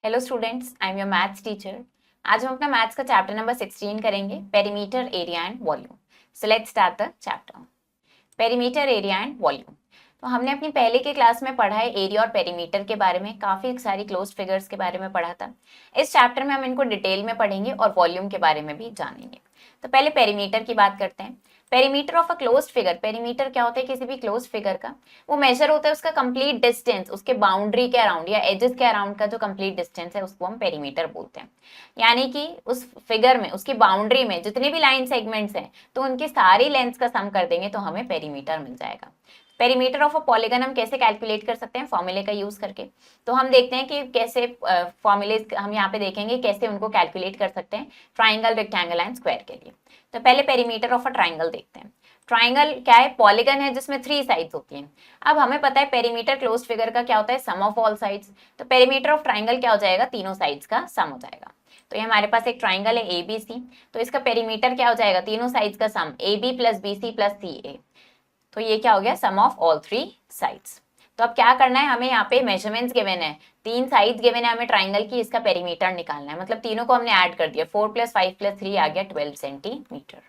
Hello students, I am your maths teacher. आज हम अपना मैथ्स का चैप्टर नंबर 16 करेंगे, perimeter, area and volume. So let's start the chapter. Perimeter, area and volume. तो हमने अपनी पहले के क्लास में पढ़ा है एरिया और पेरीमीटर के बारे में, काफी सारी क्लोज्ड फिगर्स के बारे में पढ़ा था। इस चैप्टर में हम इनको डिटेल में पढ़ेंगे और वॉल्यूम के बारे में भी जानेंगे। तो पहले पेरीमीटर की बात करते हैं। Perimeter of a closed figure, perimeter क्या होता है किसी भी क्लोज्ड फिगर का? वो मेजर होता है उसका कंप्लीट डिस्टेंस, उसके बाउंड्री के अराउंड या एजेस के अराउंड का जो कंप्लीट डिस्टेंस है उसको हम पेरीमीटर बोलते हैं। यानी कि उस फिगर में, उसकी बाउंड्री में जितने भी लाइन सेगमेंट्स हैं तो उनकी सारी लेंथ्स का सम कर देंगे तो हमें पेरीमीटर मिल जाएगा। पेरीमीटर ऑफ अ पॉलीगन हम कैसे कैलकुलेट कर सकते हैं? फॉर्मूले का यूज करके। तो हम देखते हैं कि कैसे फॉर्मूले हम यहाँ पे देखेंगे कैसे उनको कैलकुलेट कर सकते हैं ट्राइंगल, रेक्टेंगल एंड स्क्वायर के लिए। तो पहले पेरीमीटर ऑफ अ ट्राइंगल देखते हैं। ट्राइंगल क्या है? पॉलीगन है जिसमें 3 साइड्स होती हैं। अब हमें पता है पेरीमीटर क्लोज्ड फिगर का क्या होता है? सम ऑफ ऑल साइड्स। तो पेरीमीटर ऑफ ट्राइंगल क्या हो जाएगा? तीनों साइड्स का सम हो जाएगा। तो ये हमारे पास एक ट्राइंगल है ए बी सी, तो इसका पेरीमीटर क्या हो जाएगा? तीनों साइड्स का sum, A B plus B C plus C A. तो ये क्या हो गया? Sum of all 3 sides. तो अब क्या करना है हमें? यहाँ पे मेजरमेंट्स गिवन है, 3 साइड्स गिवन है हमें ट्राइंगल की, इसका पेरीमीटर निकालना है। मतलब तीनों को हमने ऐड कर दिया, 4 + 5 + 3 आ गया 12 centimetre.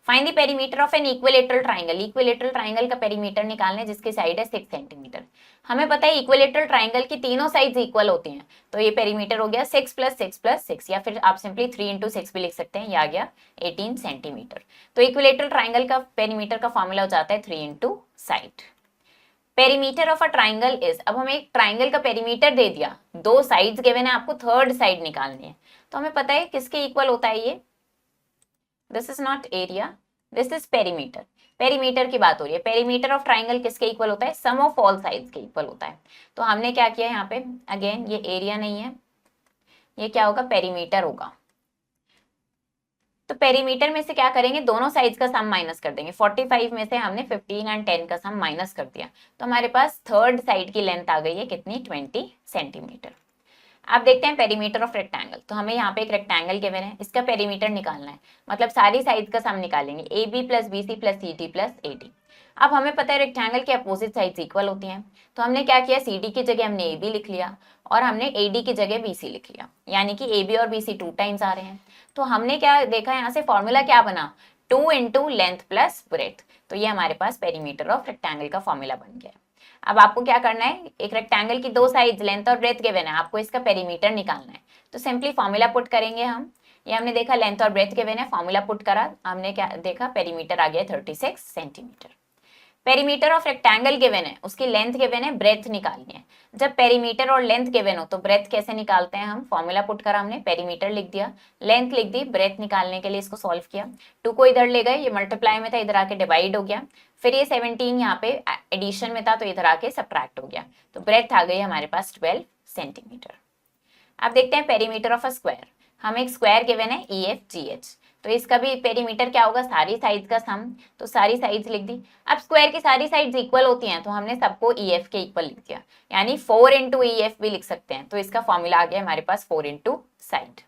Find the perimeter of an equilateral triangle. Equilateral triangle का पेरीमीटर निकालना है जिसकी साइड है 6 सेंटीमीटर। हमें पता है इक्विलेटरल ट्राइंगल की तीनों साइड्स इक्वल होती हैं, तो ये पेरीमीटर हो गया 6 + 6 + 6, या फिर आप सिंपली 3 × 6 भी लिख सकते हैं, ये आ गया 18 सेंटीमीटर। तो इक्विलेटरल ट्राइंगल का पेरीमीटर का फॉर्मूला हो जाता है 3 × side. Perimeter of a triangle is, अब हमें एक ट्राइंगल का पेरीमीटर दे दिया, 2 साइड्स गिवन है, आपको थर्ड साइड निकालनी है। तो हमें पता है किसके इक्वल होता है ये? This is not area, this is perimeter. Perimeter की बात हो रही है। पेरीमीटर ऑफ ट्राइंगल किसके इक्वल होता है? सम ऑफ ऑल साइड्स के इक्वल होता है। तो हमने क्या किया यहाँ पे? अगेन ये एरिया नहीं है, ये क्या होगा? पेरीमीटर होगा। तो पेरीमीटर में से क्या करेंगे? दोनों साइड्स का सम माइनस कर देंगे। 45 में से हमने 15 एंड 10 का सम माइनस कर दिया, तो हमारे पास थर्ड साइड की लेंथ आ गई है कितनी? 20 सेंटीमीटर। आप देखते हैं पेरीमीटर ऑफ रेक्टेंगल। तो हमें यहाँ पे एक रेक्टेंगल गिवन है, इसका पेरीमीटर निकालना है, मतलब सारी साइड्स का सम निकालेंगे, A B plus B C plus C D plus A D. अब हमें पता है रेक्टेंगल की अपोजिट साइड्स इक्वल होती हैं, तो हमने क्या किया? सी डी की जगह हमने ए बी लिख लिया और हमने ए डी की जगह बी सी लिख लिया, यानी कि ए बी और बी सी 2 टाइम्स आ रहे हैं। तो हमने क्या देखा यहाँ से? फॉर्मूला क्या बना? 2 × लेंथ प्लस ब्रेथ। तो ये हमारे पास पेरीमीटर ऑफ रेक्टेंगल का फॉर्मूला बन गया। अब आपको क्या करना है? एक रेक्टेंगल की 2 साइड्स लेंथ और ब्रेथ गिवन है, आपको इसका पेरीमीटर निकालना है। तो सिंपली फॉर्मूला पुट करेंगे हम। ये हमने देखा लेंथ और ब्रेथ गिवन है, फॉर्मूला पुट करा, हमने क्या देखा? पेरीमीटर आ गया 36 centimetre. Perimeter of rectangle given है, उसकी लेंथ गिवन है, ब्रेथ निकालनी है। जब पेरीमीटर और लेंथ गिवन हो तो ब्रेथ कैसे निकालते हैं हम? फॉर्मूला पुट करा हमने, पेरीमीटर लिख दिया, लेंथ लिख दी, ब्रेथ निकालने के लिए इसको सॉल्व किया। 2 को इधर ले गए, ये मल्टीप्लाई में था, इधर आके डिवाइड हो गया। फिर ये 17 यहाँ पे एडिशन में था तो इधर आके सब्ट्रैक्ट हो गया, तो ब्रेथ आ गई हमारे पास 12 सेंटीमीटर। अब देखते हैं पेरीमीटर ऑफ अ स्क्वायर। हमें एक स्क्वायर गिवन है ई एफ जी एच, तो इसका भी पेरीमीटर क्या होगा? सारी साइड्स का सम। तो सारी साइड्स लिख दी। अब स्क्वायर की सारी साइड्स इक्वल होती हैं तो हमने सबको ई एफ के इक्वल लिख दिया, यानी 4 × ई एफ भी लिख सकते हैं। तो इसका फॉर्मूला आ गया हमारे पास 4 × साइड।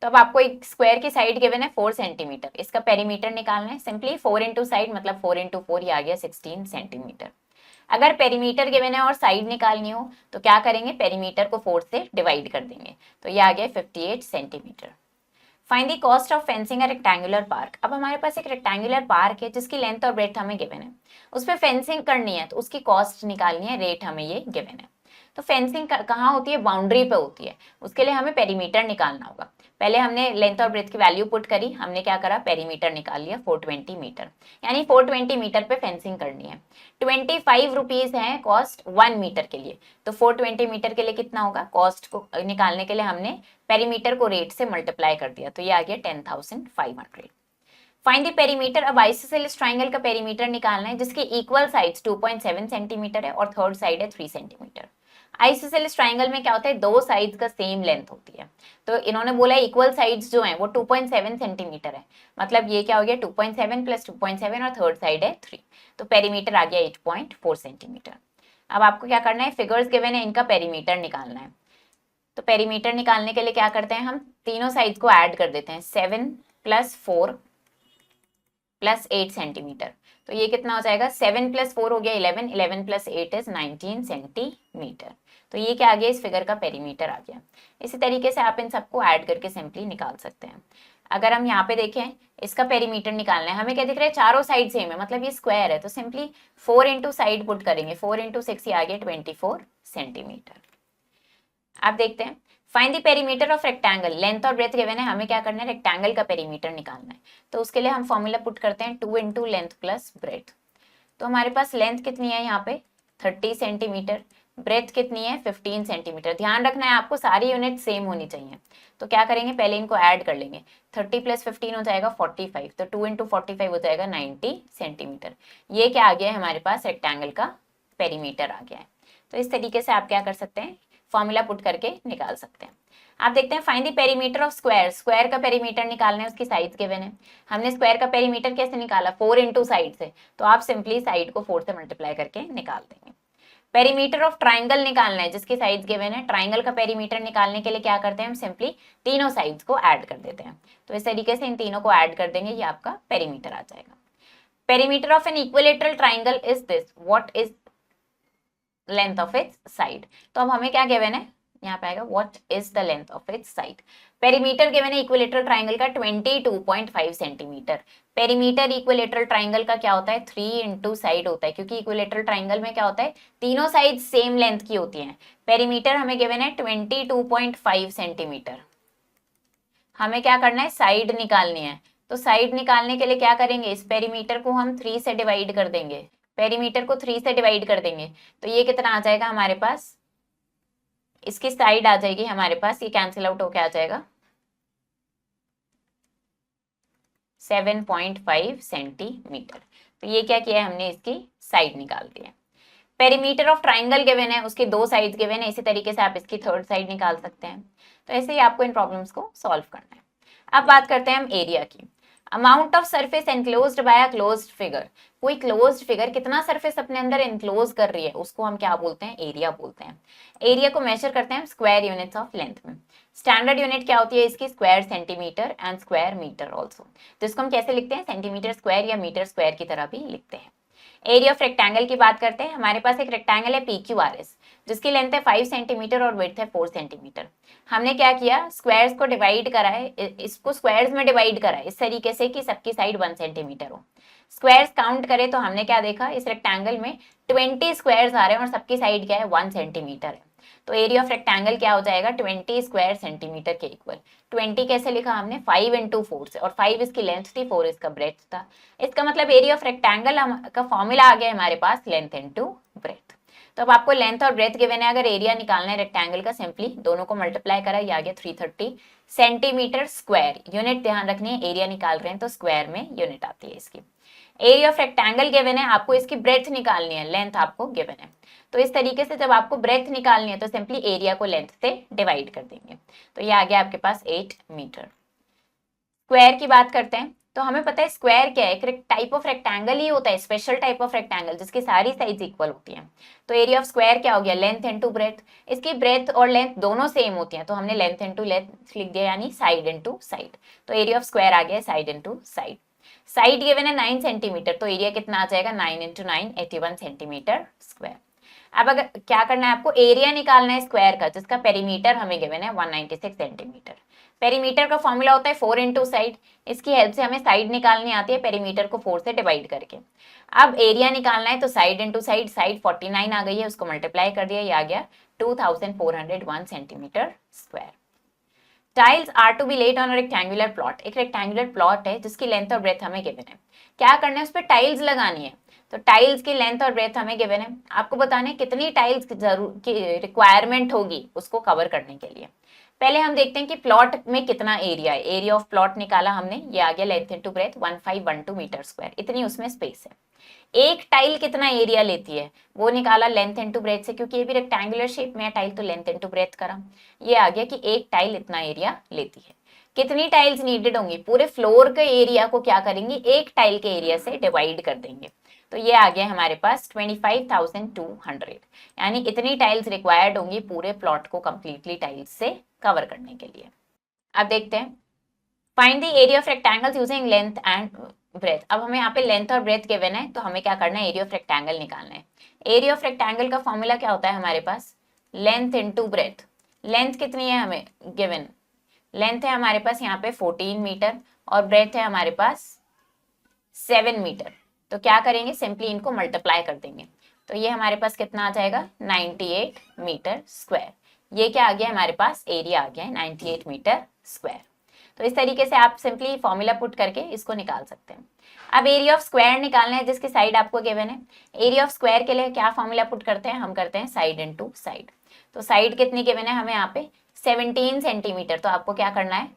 तो अब आपको एक स्क्वायर की साइड गिवन है 4 सेंटीमीटर, इसका पेरीमीटर निकालना है। सिंपली 4 × साइड मतलब 4 × 4, ये आ गया 16 सेंटीमीटर। अगर पेरीमीटर गिवन है और साइड निकालनी हो तो क्या करेंगे? पेरीमीटर को 4 से डिवाइड कर देंगे, तो ये आ गया 58 centimetre. Find the cost of fencing a rectangular park. अब हमारे पास एक रेक्टेंगुलर पार्क है जिसकी लेंथ और ब्रेथ हमें गिवन है, उस पर फेंसिंग करनी है तो उसकी कॉस्ट निकालनी है, रेट हमें ये गिवन है। तो फेंसिंग कहाँ होती है? बाउंड्री पे होती है, उसके लिए हमें पेरीमीटर निकालना होगा। पहले हमने लेंथ और ब्रेथ की वैल्यू पुट करी, हमने क्या करा? पेरीमीटर निकाल लिया 420 मीटर, यानी 420 मीटर पे फेंसिंग करनी है। 25 रुपीज है कॉस्ट 1 मीटर के लिए, तो 420 मीटर के लिए कितना होगा? कॉस्ट को निकालने के लिए हमने पेरीमीटर को रेट से मल्टीप्लाई कर दिया, तो ये आ गया 10,500। Find the perimeter. अब आइसोसेलेस ट्राइंगल का पेरीमीटर निकालना है जिसकी इक्वल साइड्स 2.7 सेंटीमीटर है और थर्ड साइड है 3 सेंटीमीटर। आइसोसेलेस ट्राइंगल में क्या होता है? 2 साइड्स का सेम लेंथ होती है, तो इन्होंने बोला इक्वल साइड्स जो हैं वो 2.7 सेंटीमीटर है, मतलब ये क्या हो गया? 2.7 + 2.7 और थर्ड साइड है 3, तो पेरीमीटर आ गया 8.4 सेंटीमीटर। अब आपको क्या करना है? फिगर्स गिवन है, इनका पेरीमीटर निकालना है। तो पेरीमीटर निकालने के लिए क्या करते हैं? हम तीनों साइड्स को ऐड कर देते हैं, 7 + 4 + 8 सेंटीमीटर। तो ये कितना हो जाएगा? 7 + 4 हो गया 11, 11 + 8 इज 19 सेंटीमीटर। तो ये क्या आ गया, इस फिगर का पेरीमीटर आ गया। इसी तरीके से आप इन सबको ऐड करके सिंपली निकाल सकते हैं। अगर हम यहाँ पे देखें, इसका पेरीमीटर निकालना है, हमें क्या दिख रहा है, चारों साइड सेम है, मतलब ये स्क्वायर है, तो सिंपली 4 इंटू साइड पुट करेंगे, 4 इंटू 6 ये आ गया 24 सेंटीमीटर। आप देखते हैं, find the perimeter of rectangle, length और ब्रेथ गिवन है, हमें क्या करना है, रेक्टेंगल का पेरीमीटर निकालना है। तो उसके लिए हम फॉर्मूला पुट करते हैं 2 इंटू लेंथ प्लस ब्रेथ। तो हमारे पास लेंथ कितनी है यहाँ पे 30 सेंटीमीटर, ब्रेथ कितनी है 15 सेंटीमीटर। ध्यान रखना है आपको सारी यूनिट सेम होनी चाहिए। तो क्या करेंगे, पहले इनको ऐड कर लेंगे, 30 प्लस 15 हो जाएगा 45, तो 2 इंटू 45 हो जाएगा 90 सेंटीमीटर। ये क्या आ गया है, हमारे पास रेक्टेंगल का पेरीमीटर आ गया है। तो इस तरीके से आप क्या कर सकते हैं, फॉर्मूला पुट करके निकाल सकते हैं। आप देखते हैं, find the perimeter of square, square का पेरीमीटर निकालना है, उसकी साइड गिवन है। हमने स्क्वायर का पेरीमीटर कैसे निकाला, 4 इंटू साइड से, तो आप सिंपली साइड को 4 से मल्टीप्लाई करके निकाल देंगे। पेरीमीटर ऑफ ट्राइंगल निकालना है, जिसकी साइड्स गिवन है। ट्राइंगल का पेरीमीटर निकालने के लिए क्या करते हैं, हम सिंपली तीनों साइड्स को ऐड कर देते हैं। तो इस तरीके से इन तीनों को ऐड कर देंगे, ये आपका पेरीमीटर आ जाएगा। Perimeter of an equilateral triangle is this, what is length of its side. तो अब हमें क्या गिवन है, यहाँ पे आएगा what is the length of its side. Perimeter given है इक्विलेटरल ट्राइंगल का 22.5 सेंटीमीटर। पेरीमीटर इक्विलेटरल ट्राइंगल का क्या होता है, 3 इंटू साइड होता है, क्योंकि इक्विलेटरल ट्राइंगल में क्या होता है, तीनों साइड सेम लेंथ की होती हैं। पेरीमीटर हमें गिवन है 22.5 सेंटीमीटर। हमें क्या करना है, साइड निकालनी है। तो साइड निकालने के लिए क्या करेंगे, इस पेरीमीटर को हम 3 से डिवाइड कर देंगे, पेरीमीटर को 3 से डिवाइड कर देंगे, तो ये कितना आ जाएगा हमारे पास, इसकी साइड आ जाएगी हमारे पास, ये कैंसिल आउट होके आ जाएगा 7.5 सेंटीमीटर। तो ये क्या किया है, हमने इसकी साइड निकाल दी है। पेरीमीटर ऑफ ट्राइंगल गिवन है, उसके 2 साइड्स गिवन है, इसी तरीके से आप इसकी थर्ड साइड निकाल सकते हैं। तो ऐसे ही आपको इन प्रॉब्लम्स को सॉल्व करना है। अब बात करते हैं हम एरिया की। Amount of surface enclosed bye a closed figure, कोई क्लोज्ड फिगर कितना सरफेस अपने अंदर एनक्लोज कर रही है, उसको हम क्या बोलते हैं, एरिया बोलते हैं। एरिया को मेजर करते हैं स्क्वायर यूनिट्स ऑफ लेंथ में। स्टैंडर्ड यूनिट क्या होती है इसकी, square centimetre and square metre also. तो इसको हम कैसे लिखते हैं, सेंटीमीटर स्क्वायर या मीटर स्क्वायर की तरह भी लिखते हैं। एरिया ऑफ रेक्टेंगल की बात करते हैं, हमारे पास एक रेक्टेंगल है PQRS, जिसकी लेंथ है 5 सेंटीमीटर और विड्थ है 4 सेंटीमीटर। हमने क्या किया, स्क्वायर्स को डिवाइड करा है, इसको स्क्वायर्स में डिवाइड करा है इस तरीके से कि सबकी साइड 1 सेंटीमीटर हो। स्क्वायर्स काउंट करें तो हमने क्या देखा, इस रेक्टेंगल में 20 स्क्वायर्स आ रहे हैं और सबकी साइड क्या है, 1 सेंटीमीटर है। तो एरिया ऑफ रेक्टेंगल क्या हो जाएगा, 20 स्क्वायर सेंटीमीटर के इक्वल। 20 कैसे लिखा हमने, 5 इंटू 4 से, और 5 इसकी लेंथ थी, 4 इसका ब्रेथ था। इसका मतलब एरिया ऑफ रेक्टेंगल का फॉर्मूला आ गया हमारे पास, लेंथ इंटू ब्रेथ। तो अब आपको लेंथ और ब्रेथ गिवन है, अगर एरिया निकालना है रेक्टेंगल का, सिंपली दोनों को मल्टीप्लाई करा, ये आ गया 330 सेंटीमीटर स्क्वायर। यूनिट ध्यान रखनी है, एरिया निकाल रहे हैं तो स्क्वायर में यूनिट आती है इसकी। एरिया ऑफ रेक्टेंगल गिवन है, आपको इसकी ब्रेथ निकालनी है, लेंथ आपको गिवन है। तो इस तरीके से जब आपको ब्रेथ निकालनी है तो सिंपली एरिया को लेंथ से डिवाइड कर देंगे। तो ये आ गया आपके पास 8 मीटर। स्क्वायर की बात करते हैं, तो हमें पता है स्क्वायर क्या है, एक टाइप ऑफ रेक्टेंगल ही होता है, स्पेशल टाइप ऑफ रेक्टेंगल जिसकी सारी साइज इक्वल होती हैं। तो एरिया ऑफ स्क्वायर क्या हो गया, लेंथ इनटू ब्रेथ। इसकी ब्रेथ और लेंथ दोनों सेम होती हैं, तो हमने लेंथ इनटू लेंथ लिख दिया, यानी साइड इनटू साइड। तो एरिया ऑफ स्क्वायर आ गया side into side. Side given है 9 सेंटीमीटर, तो एरिया कितना आ जाएगा, 9 इंटू 9 81 सेंटीमीटर स्क्वायर। अब अगर क्या करना है आपको, एरिया निकालना है स्क्वायर का, जिसका पेरीमीटर हमें गिवन है 196 सेंटीमीटर। पेरीमीटर का फॉर्मूला होता है 4 इंटू साइड, इसकी हेल्प से हमें साइड निकालनी आती है पेरीमीटर को 4 से डिवाइड करके। अब एरिया निकालना है तो साइड इंटू साइड, साइड 49 आ गई है, उसको मल्टीप्लाई कर दिया, ये आ गया 2401 centimetre square. Tiles are to be laid on a rectangular plot, एक रेक्टेंगुलर प्लॉट है जिसकी लेंथ और ब्रेथ हमें गिवन है। क्या करना है, उस पर टाइल्स लगानी है। तो टाइल्स की लेंथ और ब्रेथ हमें गिवन है, आपको बताना है कितनी टाइल्स की रिक्वायरमेंट होगी उसको कवर करने के लिए। पहले हम देखते हैं कि प्लॉट में कितना एरिया है। एरिया ऑफ प्लॉट निकाला हमने, ये आ गया length into breadth 1512 metre square, इतनी उसमें स्पेस है। एक टाइल कितना एरिया लेती है वो निकाला लेंथ इनटू ब्रेथ से, क्योंकि ये भी रेक्टेंगुलर शेप में है टाइल, तो लेंथ इनटू ब्रेथ करा, ये आ गया कि एक टाइल इतना एरिया लेती है। कितनी टाइल्स नीडेड होंगी, पूरे फ्लोर के एरिया को क्या करेंगे, एक टाइल के एरिया से डिवाइड कर देंगे। तो ये आ गया हमारे पास 25,200, यानी इतनी टाइल्स रिक्वायर्ड होंगी पूरे प्लॉट को कंप्लीटली टाइल्स से कवर करने के लिए। अब देखते हैं, find the area of rectangles using length and breadth. अब हमें यहाँ पे लेंथ और ब्रेथ गिवन है, तो हमें क्या करना है, एरिया ऑफ रेक्टेंगल निकालना है। एरिया ऑफ रेक्टेंगल का फॉर्मूला क्या होता है हमारे पास, लेंथ इंटू ब्रेथ। लेंथ कितनी है हमें गिवन, लेंथ है हमारे पास यहाँ पे 14 मीटर और ब्रेथ है हमारे पास 7 मीटर। तो क्या करेंगे, सिंपली इनको मल्टीप्लाई कर देंगे। तो ये हमारे पास कितना आ जाएगा, 98 मीटर स्क्वायर। ये क्या आ गया हमारे पास, एरिया आ गया है 98 मीटर स्क्वायर। तो इस तरीके से आप सिंपली फॉर्मूला पुट करके इसको निकाल सकते हैं। अब एरिया ऑफ स्क्वायर निकालना है जिसकी साइड आपको गिवन है। एरिया ऑफ स्क्वायर के लिए क्या फॉर्मूला पुट करते हैं, हम करते हैं साइड इनटू साइड। तो साइड कितनी गिवन है हमें यहाँ पे 17 सेंटीमीटर। तो आपको क्या करना है,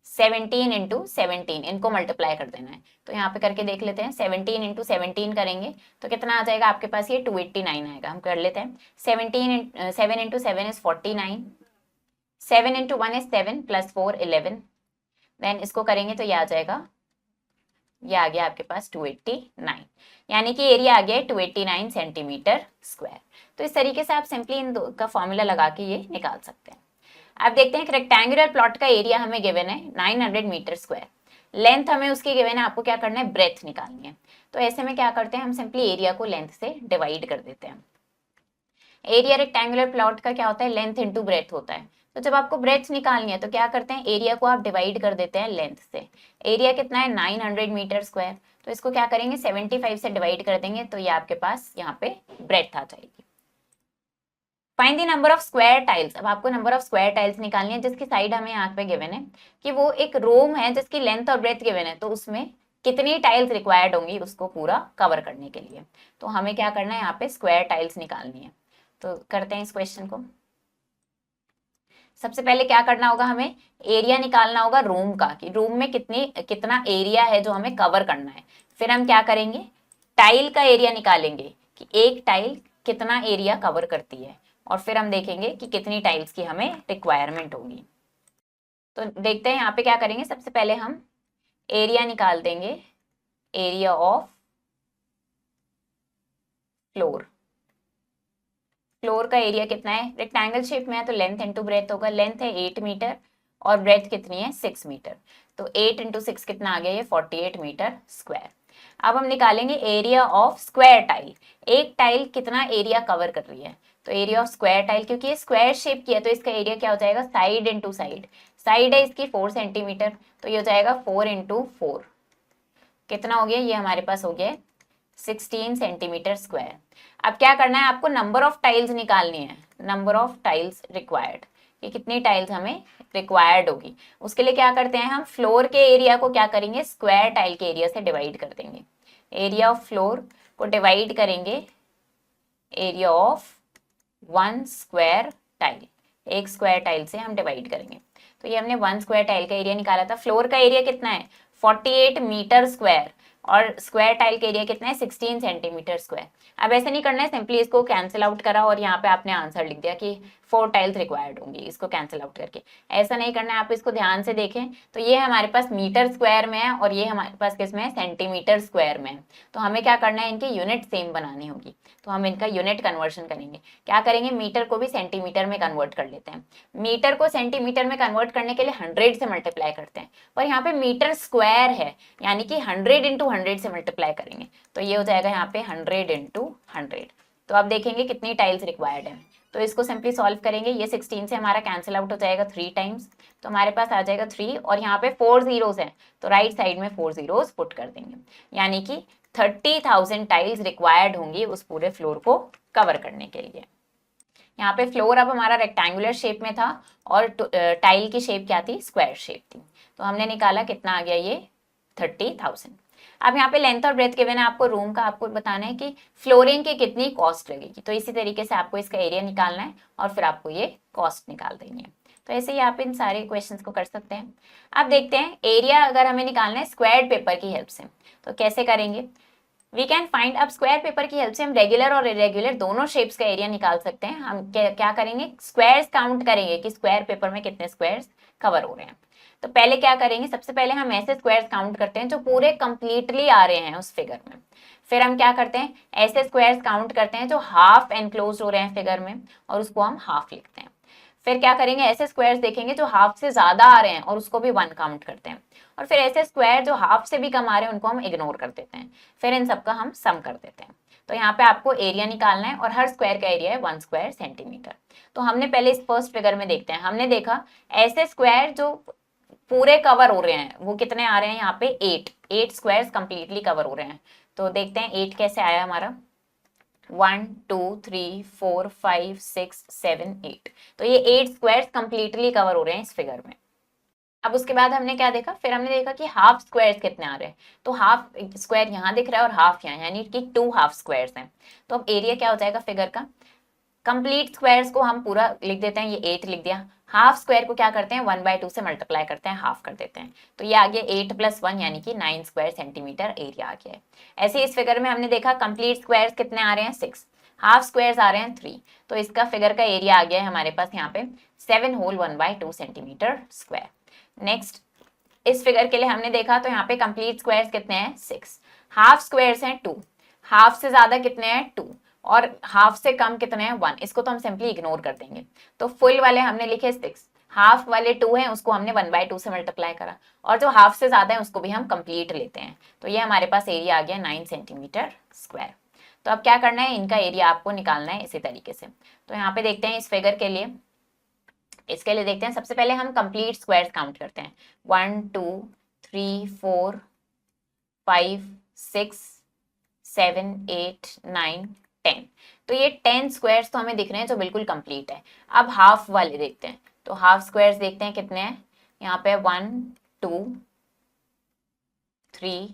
17 इंटू 17 इनको मल्टीप्लाई कर देना है। तो यहाँ पे करके देख लेते हैं, 17 इंटू 17 करेंगे तो कितना आ जाएगा आपके पास, ये 289 आएगा। हम कर लेते हैं, 7 into 7 is 49, 7 into 1 is 7 plus 4 11। Then इसको करेंगे तो ये आ जाएगा, ये आ गया आपके पास 289, यानी कि एरिया आ गया 289 सेंटीमीटर स्क्वायर। तो इस तरीके से आप सिंपली इन दो का फॉर्मूला लगा के ये निकाल सकते हैं। अब देखते हैं, रेक्टेंगुलर प्लॉट का एरिया हमें गिवन है 900 मीटर स्क्वायर, लेंथ हमें उसकी गिवन है, आपको क्या करना है, ब्रेथ निकालनी है। तो ऐसे में क्या करते हैं, हम सिंपली एरिया को लेंथ से डिवाइड कर देते हैं। एरिया रेक्टेंगुलर प्लॉट का क्या होता है, लेंथ इंटू ब्रेथ होता है। तो जब आपको ब्रेथ निकालनी है तो क्या करते हैं, एरिया को आप डिवाइड कर देते हैं लेंथ से। एरिया कितना है 900 मीटर स्क्वायर, तो इसको क्या करेंगे 75 से डिवाइड कर देंगे, तो ये आपके पास यहाँ पे ब्रेथ आ जाएगी। Find the number of square tiles. अब आपको नंबर ऑफ स्क्वायर टाइल्स निकालनी है जिसकी साइड हमें यहाँ पे गिवन है कि वो एक रूम है जिसकी लेंथ और ब्रेथ गिवन है, तो उसमें कितनी टाइल्स रिक्वायर्ड होंगी उसको पूरा कवर करने के लिए। तो हमें क्या करना है, यहाँ पे स्क्वायर टाइल्स निकालनी है। तो करते हैं इस क्वेश्चन को। सबसे पहले क्या करना होगा, हमें एरिया निकालना होगा रूम का, कि रूम में कितना एरिया है जो हमें कवर करना है। फिर हम क्या करेंगे, टाइल का एरिया निकालेंगे कि एक टाइल कितना एरिया कवर करती है, और फिर हम देखेंगे कि कितनी टाइल्स की हमें रिक्वायरमेंट होगी। तो देखते हैं यहाँ पे क्या करेंगे, सबसे पहले हम एरिया निकाल देंगे, एरिया ऑफ फ्लोर। फ्लोर का एरिया कितना है, रेक्टेंगल शेप में है तो लेंथ इंटू ब्रेथ होगा। लेंथ है 8 मीटर और ब्रेथ कितनी है 6 मीटर। तो 8 इंटू 6 कितना आ गया, ये 48 मीटर स्क्वायर। अब हम निकालेंगे एरिया ऑफ स्क्वायर टाइल, एक टाइल कितना एरिया कवर कर रही है। तो एरिया ऑफ स्क्वायर टाइल, क्योंकि ये स्क्वायर शेप की है तो इसका एरिया क्या हो जाएगा, साइड इंटू साइड। साइड है इसकी 4 सेंटीमीटर, तो ये हो जाएगा 4 इंटू 4, कितना हो गया, ये हमारे पास हो गया 16 सेंटीमीटर स्क्वायर। अब क्या करना है, आपको नंबर ऑफ टाइल्स निकालनी है, नंबर ऑफ टाइल्स रिक्वायर्ड, कि कितनी टाइल्स हमें रिक्वायर्ड होगी। उसके लिए क्या करते हैं, हम फ्लोर के एरिया को क्या करेंगे, स्क्वायर टाइल के एरिया से डिवाइड कर देंगे। एरिया ऑफ फ्लोर को डिवाइड करेंगे एरिया ऑफ 1 स्क्वायर टाइल, एक स्क्वायर टाइल से हम डिवाइड करेंगे। तो ये हमने 1 स्क्वायर टाइल का एरिया निकाला था। फ्लोर का एरिया कितना है 48 मीटर स्क्वायर, और स्क्वायर टाइल का एरिया कितना है 16 सेंटीमीटर स्क्वायर। अब ऐसे नहीं करना है, सिंपली इसको कैंसिल आउट करा और यहाँ पे आपने आंसर लिख दिया कि 4 टाइल्स रिक्वायर्ड होंगी, इसको कैंसिल आउट करके। ऐसा नहीं करना है, आप इसको ध्यान से देखें तो ये हमारे पास मीटर स्क्वायर में है और ये हमारे पास किस में है, सेंटीमीटर स्क्वायर में है। तो हमें क्या करना है, इनकी यूनिट सेम बनानी होगी। तो हम इनका यूनिट कन्वर्शन करेंगे। क्या करेंगे, मीटर को भी सेंटीमीटर में कन्वर्ट कर लेते हैं। मीटर को सेंटीमीटर में कन्वर्ट करने के लिए 100 से मल्टीप्लाई करते हैं, पर यहाँ पे मीटर स्क्वायर है यानी कि 100 इंटू 100 से मल्टीप्लाई करेंगे। तो ये हो जाएगा यहाँ पे 100 इंटू 100। तो आप देखेंगे कितनी टाइल्स रिक्वायर्ड है। तो इसको सिंपली सॉल्व करेंगे, ये 16 से हमारा कैंसिल आउट हो जाएगा 3 टाइम्स, तो हमारे पास आ जाएगा 3, और यहाँ पे 4 जीरोस हैं तो राइट साइड में 4 जीरोस पुट कर देंगे, यानी कि 30,000 टाइल्स रिक्वायर्ड होंगी उस पूरे फ्लोर को कवर करने के लिए। यहाँ पे फ्लोर अब हमारा रेक्टेंगुलर शेप में था और टाइल की शेप क्या थी, स्क्वायर शेप थी। तो हमने निकाला कितना आ गया, ये 30,000। अब यहाँ पे लेंथ और ब्रेथ गिवन है आपको रूम का, आपको बताना है कि फ्लोरिंग की कितनी कॉस्ट लगेगी। तो इसी तरीके से आपको इसका एरिया निकालना है और फिर आपको ये कॉस्ट निकाल देनी है। तो ऐसे ही आप इन सारे क्वेश्चंस को कर सकते हैं। अब देखते हैं एरिया अगर हमें निकालना है स्क्वायर्ड पेपर की हेल्प से, तो कैसे करेंगे, वी कैन फाइंड। अब स्क्वायर पेपर की हेल्प से हम रेगुलर और इरेगुलर दोनों शेप्स का एरिया निकाल सकते हैं। हम क्या करेंगे, स्क्वायर्स काउंट करेंगे कि स्क्वायर पेपर में कितने स्क्वायर्स कवर हो रहे हैं। तो पहले क्या करेंगे, सबसे पहले हम ऐसे स्क्वायर्स काउंट करते हैं जो पूरे कंप्लीटली आ रहे हैं उस फिगर में। फिर हम क्या करते हैं, ऐसे स्क्वायर्स काउंट करते हैं जो हाफ एनक्लोज हो रहे हैं फिगर में, और उसको हम हाफ लिखते हैं। फिर क्या करेंगे, ऐसे स्क्वायर्स देखेंगे जो हाफ से ज्यादा आ रहे हैं और उसको भी 1 काउंट करते हैं। और फिर ऐसे स्क्वायर जो हाफ से भी कम आ रहे हैं उनको हम इग्नोर कर देते हैं। फिर इन सबका हम सम कर देते हैं। तो यहाँ पे आपको एरिया निकालना है और हर स्क्वायर का एरिया है 1 स्क्वायर सेंटीमीटर। तो हमने पहले इस फर्स्ट फिगर में देखते हैं, हमने देखा ऐसे स्क्वायर जो पूरे कवर हो रहे हैं वो कितने आ रहे हैं, यहाँ पे 8 स्क्वायर्स कंप्लीटली कवर हो रहे हैं। तो देखते हैं 8 कैसे आया हमारा, 1 2 3 4 5 6 7 8। तो ये 8 स्क्वायर्स कंप्लीटली कवर हो रहे हैं इस फिगर में। अब उसके बाद हमने क्या देखा, फिर हमने देखा कि हाफ स्क्वायर्स कितने आ रहे हैं। तो हाफ स्क्वायर यहाँ दिख रहा है और हाफ यहाँ, यानी कि 2 हाफ स्क्वायर्स हैं। तो अब एरिया क्या हो जाएगा फिगर का, कंप्लीट स्क्वायर्स को हम पूरा लिख देते हैं, ये 8 लिख दिया। हाफ स्क्वायर को क्या करते हैं, 1/2 से मल्टीप्लाई करते हैं, हाफ कर देते हैं। तो ये आ गया 8 + 1 यानी कि 9 स्क्वायर सेंटीमीटर एरिया आ गया है। ऐसे इस फिगर में हमने देखा कंप्लीट स्क्वायर्स कितने आ रहे हैं, 6, हाफ स्क्वायर्स आ रहे हैं 3। तो इसका फिगर का एरिया आ गया है हमारे पास यहाँ पे 7 होल 1/2 सेंटीमीटर स्क्वायर। नेक्स्ट इस फिगर के लिए हमने देखा, तो यहाँ पे कंप्लीट स्क्वायर्स कितने हैं, 6, हाफ स्क्वायर्स हैं 2, हाफ से ज्यादा कितने हैं 2, और हाफ से कम कितने हैं 1। इसको तो हम सिंपली इग्नोर कर देंगे। तो फुल वाले हमने लिखे 6, हाफ वाले 2 हैं उसको हमने 1/2 से मल्टीप्लाई करा, और जो हाफ से ज्यादा है उसको भी हम कंप्लीट लेते हैं। तो ये हमारे पास एरिया आ गया 9 सेंटीमीटर स्क्वायर। तो अब क्या करना है, इनका एरिया आपको निकालना है इसी तरीके से। तो यहाँ पे देखते हैं इस फिगर के लिए, इसके लिए देखते हैं सबसे पहले हम कंप्लीट स्क्वायर्स काउंट करते हैं, 1 2 3 4 5 6 7 8 9 10। तो ये 10 स्क्वायर्स तो हमें दिख रहे हैं जो बिल्कुल कंप्लीट है। अब हाफ वाले देखते हैं, तो हाफ स्क्वायर्स देखते हैं कितने हैं, यहाँ पे 1 2 3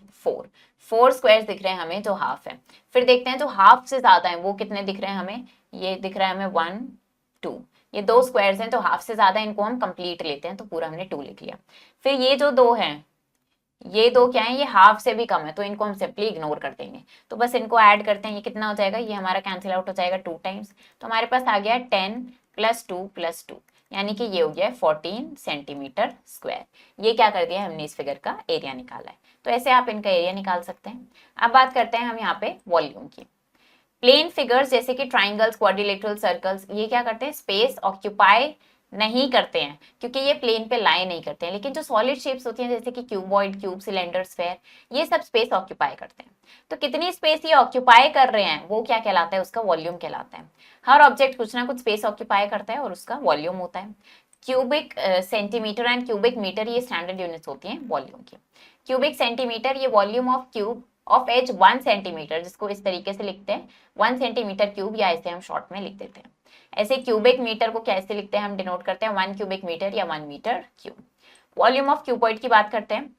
4 स्क्वायर्स दिख रहे हैं हमें जो हाफ है। फिर देखते हैं जो हाफ से ज्यादा है वो कितने दिख रहे हैं हमें, ये दिख रहा है हमें 1 2। ये 2 स्क्वायर्स हैं तो हाफ से ज्यादा, इनको हम कंप्लीट लेते हैं, तो पूरा हमने 2 लिख लिया। फिर ये जो 2 हैं, ये 2 क्या है, ये हाफ से भी कम है, तो इनको हम सिंपली इग्नोर कर देंगे। तो बस इनको ऐड करते हैं, ये कितना हो जाएगा, ये हमारा कैंसिल आउट हो जाएगा 2 टाइम्स। तो हमारे पास आ गया 10 + 2 + 2, यानी कि ये हो गया 14 सेंटीमीटर स्क्वायर। ये क्या कर दिया हमने, इस फिगर का एरिया निकाला है। तो ऐसे आप इनका एरिया निकाल सकते हैं। अब बात करते हैं हम यहाँ पे वॉल्यूम की। प्लेन फिगर्स जैसे कि ट्राइंगल्स, क्वाड्रिलेटरल, सर्कल्स, ये क्या करते हैं, स्पेस ऑक्यूपाई नहीं करते हैं क्योंकि ये प्लेन पे लाई नहीं करते हैं। लेकिन जो सॉलिड शेप्स होती हैं जैसे कि क्यूबॉइड, क्यूब, सिलेंडर, स्फेयर, ये सब स्पेस ऑक्यूपाई करते हैं। तो कितनी स्पेस ये ऑक्यूपाई कर रहे हैं वो क्या कहलाता है, उसका वॉल्यूम कहलाता है। हर ऑब्जेक्ट कुछ ना कुछ स्पेस ऑक्यूपाई करता है और उसका वॉल्यूम होता है। Cubic centimetre and cubic metre ये स्टैंडर्ड यूनिट्स होती हैं वॉल्यूम की। क्यूबिक सेंटीमीटर ये volume of cube of edge 1 centimetre, जिसको इस तरीके से लिखते हैं 1 सेंटीमीटर क्यूब, या ऐसे हम शॉर्ट में लिख देते हैं। ऐसे क्यूबिक मीटर को कैसे लिखते हैं, हम डिनोट करते हैं 1 क्यूबिक मीटर या 1 metre cube. Volume of cuboid की बात करते हैं।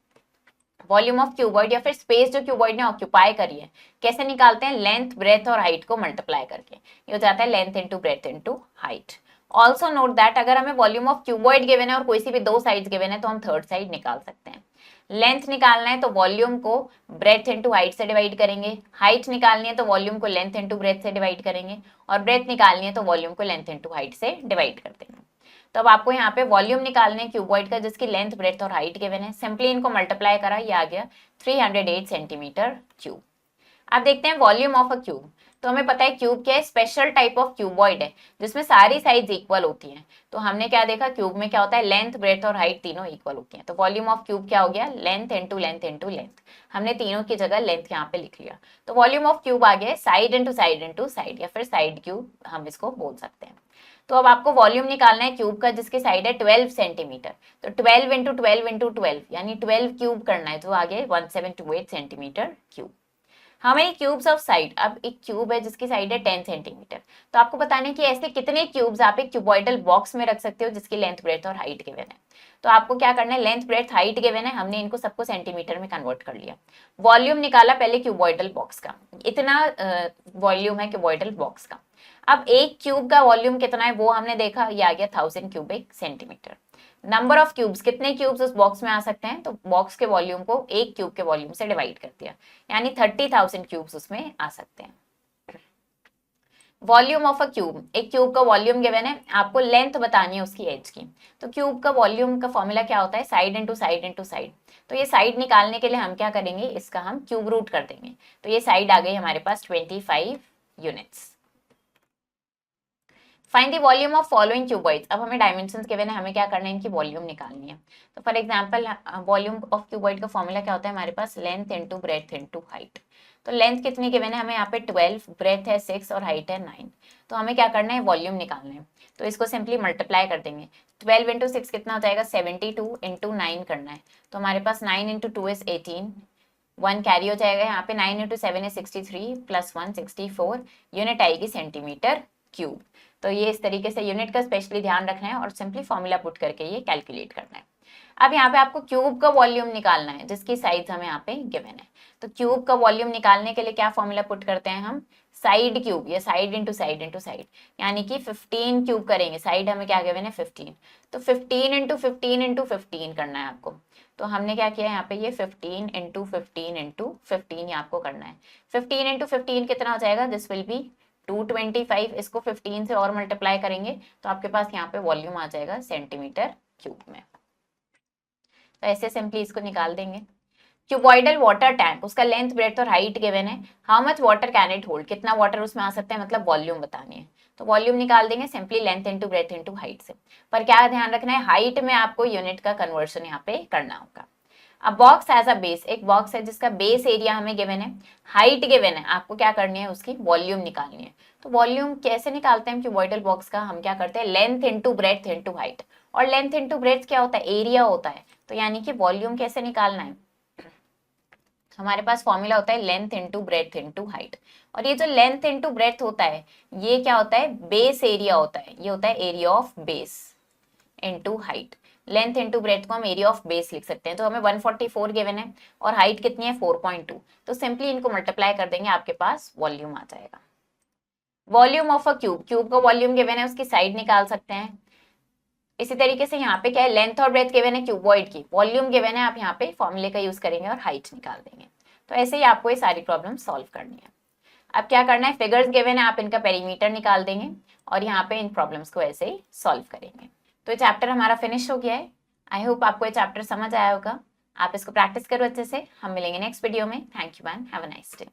वॉल्यूम ऑफ क्यूबॉइड या फिर स्पेस जो क्यूबॉइड ने ऑक्यूपाई करी है, कैसे निकालते हैं, लेंथ, ब्रेथ और हाइट को मल्टीप्लाई करके। ये हो जाता है length into breadth into height. Also note that अगर हमें वॉल्यूम ऑफ क्यूबॉइड गिवन है और कोई सी भी 2 साइड्स गिवन है तो हम थर्ड साइड निकाल सकते हैं। लेंथ निकालना है तो वॉल्यूम को ब्रेथ इंटू हाइट से डिवाइड करेंगे, हाइट निकालनी है तो वॉल्यूम को लेंथ इंटू ब्रेथ से डिवाइड करेंगे, और ब्रेथ निकालनी है तो वॉल्यूम को लेंथ इंटू हाइट से डिवाइड कर देंगे। तो अब आपको यहाँ पे वॉल्यूम निकालने क्यूबॉइड का जिसकी लेंथ, ब्रेथ और हाइट गिवन है, सिंपली इनको मल्टीप्लाई करा, ये आ गया 308 सेंटीमीटर क्यूब। अब देखते हैं वॉल्यूम ऑफ अ क्यूब। तो हमें पता है क्यूब क्या है, स्पेशल टाइप ऑफ क्यूबॉइड है जिसमें सारी साइड्स इक्वल होती हैं। तो हमने क्या देखा, क्यूब में क्या होता है, लेंथ, ब्रेथ और हाइट तीनों इक्वल होती हैं। तो वॉल्यूम ऑफ क्यूब क्या हो गया, length into length into length. हमने तीनों की जगह लेंथ यहाँ पे लिख लिया। तो वॉल्यूम ऑफ क्यूब आ गया side into side into side, या फिर साइड क्यूब हम इसको बोल सकते हैं। तो अब आपको वॉल्यूम निकालना है क्यूब का जिसकी साइड है 12 सेंटीमीटर। तो 12 इंटू 12 इंटू 12 यानी 12 क्यूब करना है, जो आ गया 1728 सेंटीमीटर क्यूब। हमें क्यूब्स ऑफ साइड, अब एक क्यूब है जिसकी साइड है 10 सेंटीमीटर। तो आपको बताना है कि ऐसे कितने क्यूब्स आप एक क्यूबॉइडल बॉक्स में रख सकते हो जिसकी लेंथ, ब्रेथ और हाइट गिवन है। तो आपको क्या करना है, लेंथ, ब्रेथ, हाइट गिवन है, हमने इनको सबको सेंटीमीटर में कन्वर्ट कर लिया। वॉल्यूम निकाला पहले क्यूबॉइडल बॉक्स का, इतना वॉल्यूम है क्यूबॉइडल बॉक्स का। अब एक क्यूब का वॉल्यूम कितना है वो हमने देखा, ये आ गया 1000 cubic centimetre. Number of cubes, कितने क्यूब्स उस बॉक्स में आ सकते हैं, तो बॉक्स के वॉल्यूम को एक क्यूब के वॉल्यूम से डिवाइड कर दिया, यानी 30,000 क्यूब्स उसमें आ सकते हैं। वॉल्यूम ऑफ अ क्यूब, एक क्यूब का वॉल्यूम गिवन है, आपको लेंथ बतानी है उसकी एज की। तो क्यूब का वॉल्यूम का फॉर्मूला क्या होता है, side into side into side. तो ये साइड निकालने के लिए हम क्या करेंगे, इसका हम क्यूब रूट कर देंगे। तो ये साइड आ गई हमारे पास 25 units. Find the volume of following cuboids. अब हमें डायमेंशंस गिवन है, हमें क्या करना है, इनकी वॉल्यूम निकालनी है। तो for example volume of cuboid का फॉर्मूला क्या होता है हमारे पास, length into breadth into height. तो लेंथ कितनी गिवन है हमें यहाँ पे 12, ब्रेड्थ है 6 और हाइट है 9। तो हमें क्या करना है, वॉल्यूम निकालना है। तो इसको सिंपली मल्टीप्लाई कर देंगे। 12 इंटू 6 कितना हो जाएगा, 72 इंटू 9 करना है। तो हमारे पास 9 इंटू 2 इज 18, 1 कैरी हो जाएगा यहाँ पे, 9 इंटू 7 is 63 प्लस 1 64, यूनिट आएगी सेंटीमीटर क्यूब। तो ये इस तरीके से यूनिट का स्पेशली ध्यान रखना है और सिंपली फॉर्मूला पुट करके ये कैलकुलेट करना है। अब यहाँ पे आपको क्यूब का वॉल्यूम निकालना है जिसकी साइज हमें यहाँ पे गिवन है। तो क्यूब का वॉल्यूम निकालने के लिए क्या फॉर्मूला पुट करते हैं हम, साइड क्यूब या side into side into side, यानी कि 15 क्यूब करेंगे। साइड हमें क्या गिवन है 15, तो 15 इंटू 15 इंटू 15 करना है आपको। तो हमने क्या किया यहाँ पे, ये 15 इंटू 15 इंटू 15 ये आपको करना है। 15 इंटू 15 कितना हो जाएगा, दिस विल बी 225। इसको 15 से और मल्टीप्लाई करेंगे तो आपके पास यहाँ पे वॉल्यूम आ जाएगा सेंटीमीटर क्यूब में। तो ऐसे सिंपली इसको निकाल देंगे। क्यूबॉइडल वाटर टैंक, उसका लेंथ ब्रेड्थ और हाइट गिवन है। How much water can it hold, कितना वाटर उसमें आ सकता है, मतलब वॉल्यूम बतानी है। तो वॉल्यूम निकाल देंगे simply length into breadth into height से। पर क्या ध्यान रखना है, हाइट में आपको यूनिट का कन्वर्शन यहाँ पे करना होगा। अब बॉक्स एज अ बेस, एक बॉक्स है जिसका बेस एरिया हमें गिवन है, हाइट गिवन है, आपको क्या करनी है, उसकी वॉल्यूम निकालनी है। तो वॉल्यूम कैसे निकालते हैं क्यूबॉइडल बॉक्स का, हम क्या करते हैं, length into breadth into height. और लेंथ इंटू ब्रेड्थ क्या होता है, एरिया होता है। तो यानी कि वॉल्यूम कैसे निकालना है, हमारे पास फॉर्मूला होता है length into breadth into height. और ये जो लेंथ इंटू ब्रेड्थ होता है ये क्या होता है, बेस एरिया होता है। ये होता है area of base into height. Length into breadth को हम एरिया ऑफ बेस लिख सकते हैं। तो हमें 144 गिवन है और हाइट कितनी है 4.2। तो सिंपली इनको मल्टीप्लाई कर देंगे, आपके पास वॉल्यूम आ जाएगा। Volume of a cube, cube का वॉल्यूम गिवन है, उसकी साइड निकाल सकते हैं। इसी तरीके से यहाँ पे क्या है, लेंथ और ब्रेथ गिवन है क्यूबॉइड की, वॉल्यूम गिवन है, आप यहाँ पे फॉर्मूले का यूज करेंगे और हाइट निकाल देंगे। तो ऐसे ही आपको ये सारी प्रॉब्लम सॉल्व करनी है। अब क्या करना है, फिगर्स गिवन है, आप इनका पेरीमीटर निकाल देंगे और यहाँ पे इन प्रॉब्लम्स को ऐसे ही सॉल्व करेंगे। तो ये चैप्टर हमारा फिनिश हो गया है। आई होप आपको ये चैप्टर समझ आया होगा। आप इसको प्रैक्टिस करो अच्छे से। हम मिलेंगे नेक्स्ट वीडियो में। Thank you and have a nice day.